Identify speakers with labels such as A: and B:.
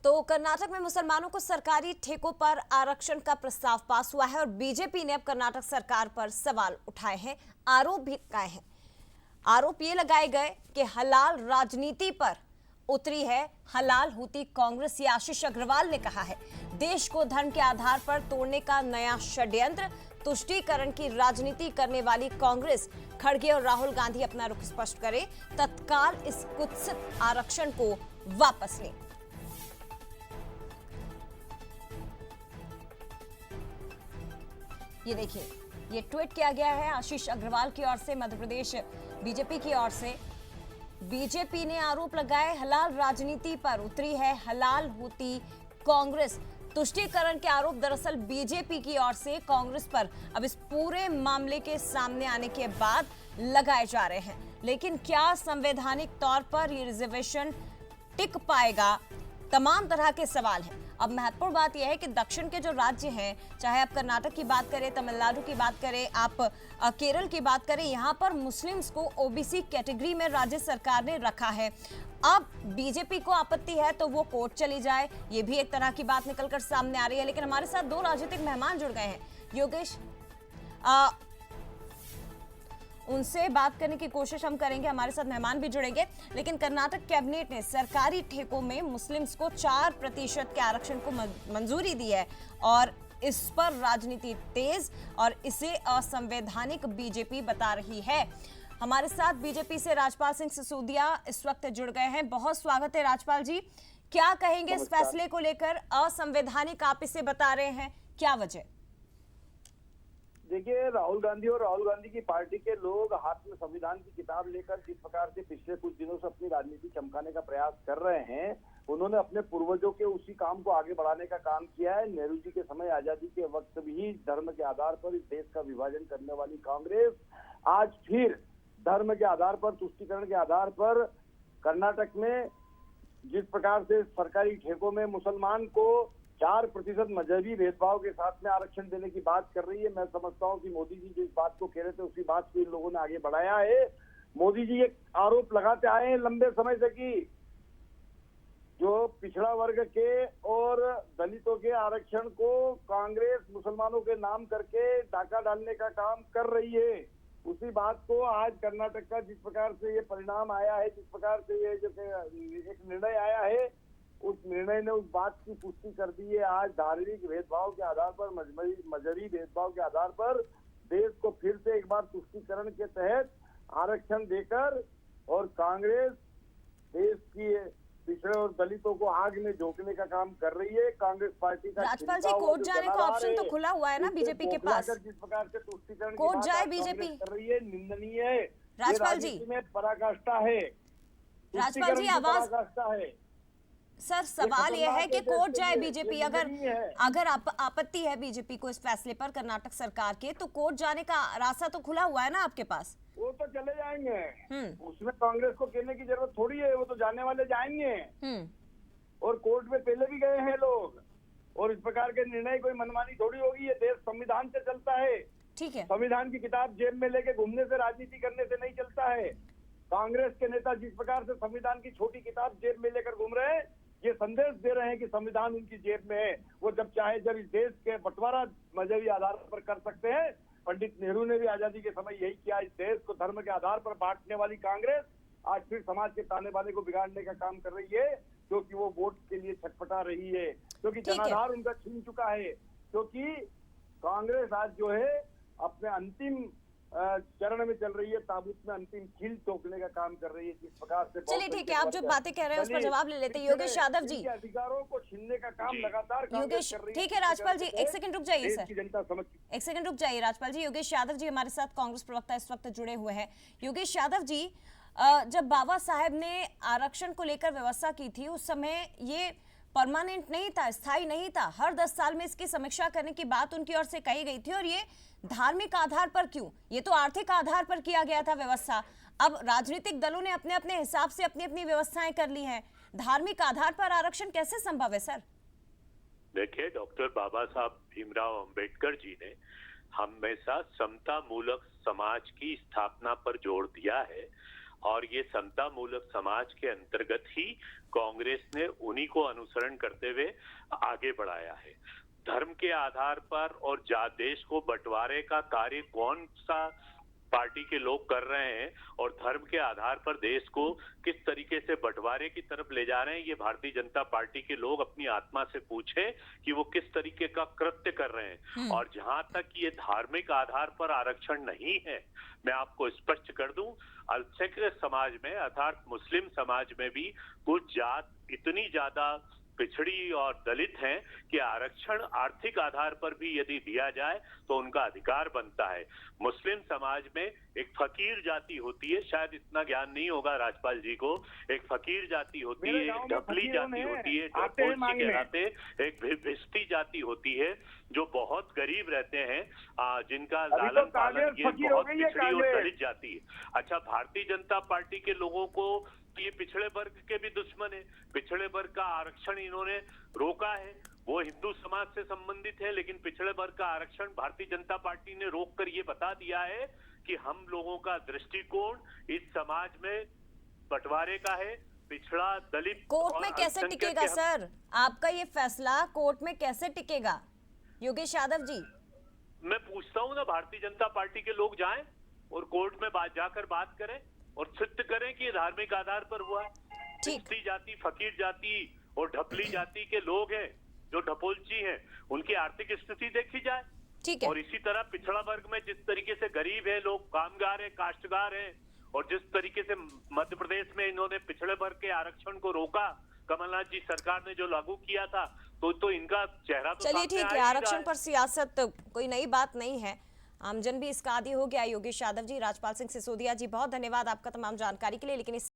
A: तो कर्नाटक में मुसलमानों को सरकारी ठेकों पर आरक्षण का प्रस्ताव पास हुआ है और बीजेपी ने अब कर्नाटक सरकार पर सवाल उठाए हैं, आरोप भी लगाए हैं। आरोप ये लगाए गए कि हलाल राजनीति पर उतरी है हलाल हूती कांग्रेस। ये आशीष अग्रवाल ने कहा है, देश को धर्म के आधार पर तोड़ने का नया षड्यंत्र, तुष्टीकरण की राजनीति करने वाली कांग्रेस। खड़गे और राहुल गांधी अपना रुख स्पष्ट करें, तत्काल इस कुत्सित आरक्षण को वापस लें। ये देखिए, ये ट्वीट किया गया है आशीष अग्रवाल की ओर से, मध्य प्रदेश बीजेपी की ओर से। बीजेपी ने आरोप लगाए हलाल राजनीति पर उतरी है हलाल हूती कांग्रेस। तुष्टीकरण के आरोप दरअसल बीजेपी की ओर से कांग्रेस पर अब इस पूरे मामले के सामने आने के बाद लगाए जा रहे हैं। लेकिन क्या संवैधानिक तौर पर ये रिजर्वेशन टिक पाएगा, तमाम तरह के सवाल हैं। अब महत्वपूर्ण बात यह है कि दक्षिण के जो राज्य हैं, चाहे आप कर्नाटक की बात करें, तमिलनाडु की बात करें, आप केरल की बात करें, यहाँ पर मुस्लिम्स को ओबीसी कैटेगरी में राज्य सरकार ने रखा है। अब बीजेपी को आपत्ति है तो वो कोर्ट चली जाए, ये भी एक तरह की बात निकलकर सामने आ रही है। लेकिन हमारे साथ दो राजनीतिक मेहमान जुड़ गए हैं। योगेश, उनसे बात करने की कोशिश हम करेंगे, हमारे साथ मेहमान भी जुड़ेंगे। लेकिन कर्नाटक कैबिनेट ने सरकारी ठेकों में मुस्लिम्स को 4% के आरक्षण को मंजूरी दी है और इस पर राजनीति तेज और इसे असंवैधानिक बीजेपी बता रही है। हमारे साथ बीजेपी से राजपाल सिंह सिसोदिया इस वक्त जुड़ गए हैं। बहुत स्वागत है राजपाल जी। क्या कहेंगे इस फैसले को लेकर? असंवैधानिक आप इसे बता रहे हैं, क्या वजह?
B: देखिए, राहुल गांधी और राहुल गांधी की पार्टी के लोग हाथ में संविधान की किताब लेकर जिस प्रकार से पिछले कुछ दिनों से अपनी राजनीति चमकाने का प्रयास कर रहे हैं, उन्होंने अपने पूर्वजों के उसी काम को आगे बढ़ाने का काम किया है। नेहरू जी के समय आजादी के वक्त भी धर्म के आधार पर इस देश का विभाजन करने वाली कांग्रेस आज फिर धर्म के आधार पर, तुष्टीकरण के आधार पर कर्नाटक में जिस प्रकार से सरकारी ठेकों में मुसलमान को 4% मजहबी भेदभाव के साथ में आरक्षण देने की बात कर रही है। मैं समझता हूं कि मोदी जी जिस बात को कह रहे थे उसी बात को इन लोगों ने आगे बढ़ाया है। मोदी जी एक आरोप लगाते आए हैं लंबे समय से कि जो पिछड़ा वर्ग के और दलितों के आरक्षण को कांग्रेस मुसलमानों के नाम करके डाका डालने का काम कर रही है। उसी बात को आज कर्नाटक का जिस प्रकार से ये परिणाम आया है, जिस प्रकार से ये जो एक निर्णय आया है, उस निर्णय ने उस बात की पुष्टि कर दी है। आज धार्मिक भेदभाव के आधार पर, मजहबी भेदभाव के आधार पर देश को फिर से एक बार तुष्टीकरण के तहत आरक्षण देकर और कांग्रेस देश की पिछड़े और दलितों को आग में झोंकने का काम कर रही है। कांग्रेस पार्टी का
A: राजपाल जी, कोर्ट जाने का ऑप्शन तो खुला हुआ है ना बीजेपी के पास।
B: जिस प्रकार से तुष्टीकरण
A: कोर्ट जाए बीजेपी
B: कर रही है, निंदनीय है।
A: राजपाल जी
B: में पराकाष्ठा है,
A: राजपाल जी आवाज
B: पराकाष्ठा है।
A: सर, सवाल यह है कि कोर्ट जाए बीजेपी, अगर आपत्ति है बीजेपी को इस फैसले पर कर्नाटक सरकार के, तो कोर्ट जाने का रास्ता तो खुला हुआ है ना आपके पास।
B: वो तो चले जाएंगे, उसमें कांग्रेस को कहने की जरूरत थोड़ी है, वो तो जाने वाले जाएंगे। और कोर्ट में पहले भी गए हैं लोग, और इस प्रकार के निर्णय कोई मनमानी थोड़ी होगी। ये देश संविधान से चलता है,
A: ठीक है।
B: संविधान की किताब जेब में लेके घूमने से, राजनीति करने से नहीं चलता है। कांग्रेस के नेता जिस प्रकार से संविधान की छोटी किताब जेब में लेकर घूम रहे हैं, ये संदेश दे रहे हैं कि संविधान उनकी जेब में है। वो जब चाहे जब इस देश के बंटवारा मजहबी आधार पर कर सकते हैं। पंडित नेहरू ने भी आजादी के समय यही किया। इस देश को धर्म के आधार पर बांटने वाली कांग्रेस आज फिर समाज के ताने बाने को बिगाड़ने का काम कर रही है, क्योंकि वो वोट के लिए छटपटा रही है, क्योंकि जनाधार उनका छीन चुका है। क्योंकि कांग्रेस आज जो है अपने अंतिम चरण में चल रही है, ताबूत में अंतिम खील ठोकने का काम कर रही है। जिस प्रकार से,
A: चलिए ठीक है, आप जो बातें कह रहे हैं उस पर जवाब ले लेते हैं। योगेश यादव जी,
B: अधिकारों को छीनने का काम लगातार
A: योगेश, ठीक है राजपाल जी, एक सेकंड रुक जाइए सर,
B: जनता समझ,
A: एक सेकंड रुक जाइए राजपाल जी। योगेश यादव जी हमारे साथ कांग्रेस प्रवक्ता इस वक्त जुड़े हुए हैं। योगेश यादव जी, जब बाबा साहेब ने आरक्षण को लेकर व्यवस्था की थी, उस समय ये परमानेंट नहीं था, स्थायी नहीं था। हर 10 साल में इसकी समीक्षा करने की बात उनकी ओर से कही गई थी। और ये धार्मिक आधार पर क्यों? ये तो आर्थिक आधार पर किया गया था व्यवस्था। अब राजनीतिक दलों ने अपने अपने हिसाब से अपनी अपनी व्यवस्थाएं कर ली हैं। धार्मिक आधार पर आरक्षण कैसे संभव है सर?
C: देखिए, डॉक्टर बाबा साहब भीमराव अंबेडकर जी ने हमेशा समता मूलक समाज की स्थापना पर जोर दिया है और ये समता मूलक समाज के अंतर्गत ही कांग्रेस ने उन्हीं को अनुसरण करते हुए आगे बढ़ाया है। धर्म के आधार पर और देश को बंटवारे का कार्य कौन सा पार्टी के लोग कर रहे हैं और धर्म के आधार पर देश को किस तरीके से बंटवारे की तरफ ले जा रहे हैं, ये भारतीय जनता पार्टी के लोग अपनी आत्मा से पूछे कि वो किस तरीके का कृत्य कर रहे हैं। और जहां तक ये धार्मिक आधार पर आरक्षण नहीं है, मैं आपको स्पष्ट कर दूं, अल्पसंख्यक समाज में अर्थात मुस्लिम समाज में भी कुछ जात इतनी ज्यादा पिछड़ी और दलित हैं कि आरक्षण आर्थिक आधार पर भी यदि दिया जाए तो उनका अधिकार बनता है। मुस्लिम समाज में एक फकीर जाति होती है, शायद इतना ज्ञान नहीं होगा राजपाल जी को, एक फकीर जाति होती है, एक ढपली जाति होती है, कहलाते, एक भिस्ती जाति होती है जो बहुत गरीब रहते हैं, जिनका लालन पालन ये बहुत पिछड़ी और दलित जाति है। अच्छा, भारतीय जनता पार्टी के लोगों को ये पिछड़े वर्ग के भी दुश्मन है, पिछड़े वर्ग का आरक्षण इन्होंने रोका है, वो हिंदू समाज से संबंधित है, लेकिन पिछड़े वर्ग का आरक्षण भारतीय जनता पार्टी ने रोककर ये बता दिया है कि हम लोगों का दृष्टिकोण इस समाज में बंटवारे का है, पिछड़ा दलित।
A: कोर्ट में कैसे टिकेगा सर आपका ये फैसला, कोर्ट में कैसे टिकेगा योगेश यादव जी?
C: मैं पूछता हूँ ना, भारतीय जनता पार्टी के लोग जाएं और कोर्ट में जाकर बात करें और सिद्ध करें कि धार्मिक आधार पर हुआ है। पिछड़ी जाति, फकीर जाति और ढपली जाति के लोग हैं जो ढपोलची हैं, उनकी आर्थिक स्थिति देखी जाए।
A: ठीक है।
C: और इसी तरह पिछड़ा वर्ग में जिस तरीके से गरीब है लोग, कामगार है, काश्तकार है, और जिस तरीके से मध्य प्रदेश में इन्होंने पिछड़े वर्ग के आरक्षण को रोका, कमलनाथ जी सरकार ने जो लागू किया था, तो इनका चेहरा तो
A: चलिए ठीक है, आरक्षण पर सियासत कोई नई बात नहीं है, आमजन भी इसका आदी हो गया। योगेश यादव जी, राजपाल सिंह सिसोदिया जी, बहुत धन्यवाद आपका तमाम जानकारी के लिए। लेकिन इस